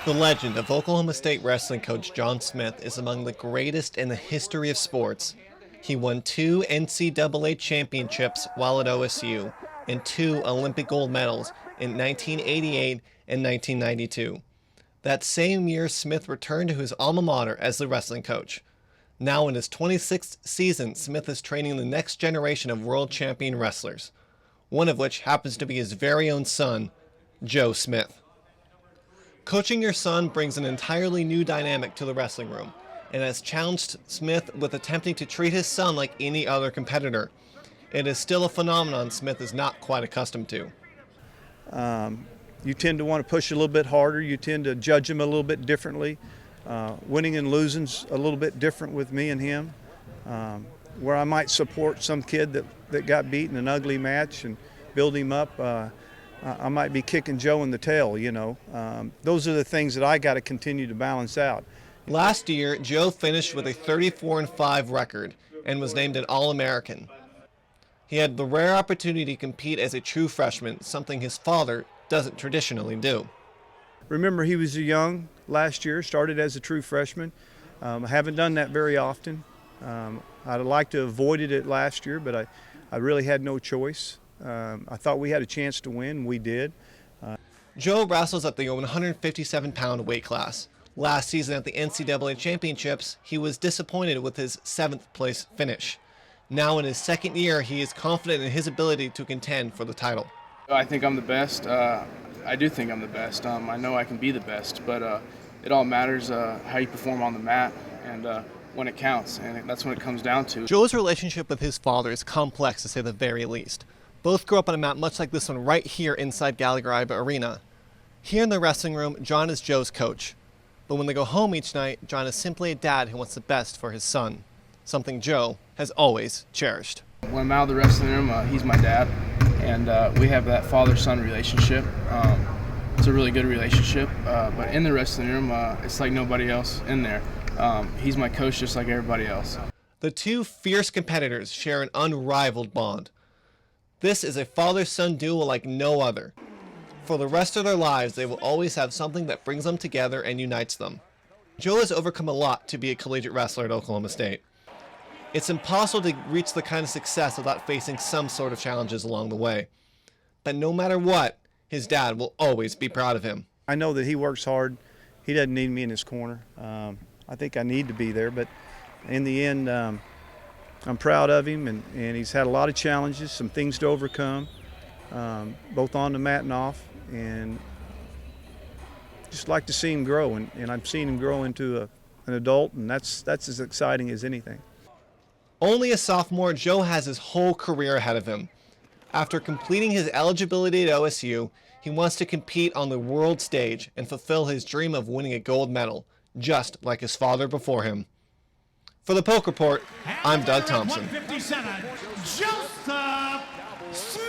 The legend of Oklahoma State wrestling coach John Smith is among the greatest in the history of sports. He won 2 NCAA championships while at OSU and 2 Olympic gold medals in 1988 and 1992. That same year, Smith returned to his alma mater as the wrestling coach. Now in his 26th season, Smith is training the next generation of world champion wrestlers, one of which happens to be his very own son, Joe Smith. Coaching your son brings an entirely new dynamic to the wrestling room, and has challenged Smith with attempting to treat his son like any other competitor. It is still a phenomenon Smith is not quite accustomed to. You tend to want to push a little bit harder. You tend to judge him a little bit differently. Winning and losing's a little bit different with me and him. Where I might support some kid that got beat in an ugly match and build him up, I might be kicking Joe in the tail, you know. Those are the things that I got to continue to balance out. Last year, Joe finished with a 34-5 record and was named an All-American. He had the rare opportunity to compete as a true freshman, something his father doesn't traditionally do. Remember, he was young last year, started as a true freshman. I haven't done that very often. I'd like to have avoided it last year, but I really had no choice. I thought we had a chance to win. We did. Joe wrestles at the 157-pound weight class. Last season at the NCAA championships, he was disappointed with his 7th place finish. Now in his second year, he is confident in his ability to contend for the title. I think I'm the best. I do think I'm the best. I know I can be the best, but it all matters how you perform on the mat and when it counts, and that's when it comes down to. Joe's relationship with his father is complex, to say the very least. Both grew up on a mat much like this one right here inside Gallagher-Iba Arena. Here in the wrestling room, John is Joe's coach. But when they go home each night, John is simply a dad who wants the best for his son, something Joe has always cherished. When I'm out of the wrestling room, he's my dad, and we have that father-son relationship. It's a really good relationship, but in the wrestling room, it's like nobody else in there. He's my coach just like everybody else. The two fierce competitors share an unrivaled bond. This is a father-son duo like no other. For the rest of their lives, they will always have something that brings them together and unites them. Joe has overcome a lot to be a collegiate wrestler at Oklahoma State. It's impossible to reach the kind of success without facing some sort of challenges along the way. But no matter what, his dad will always be proud of him. I know that he works hard. He doesn't need me in his corner. I think I need to be there, but in the end, I'm proud of him, and he's had a lot of challenges, some things to overcome, both on the mat and off, and just like to see him grow, and I've seen him grow into an adult, and that's as exciting as anything. Only a sophomore, Joe has his whole career ahead of him. After completing his eligibility at OSU, he wants to compete on the world stage and fulfill his dream of winning a gold medal, just like his father before him. For the Poke Report, I'm Doug Thompson. Joseph Smith.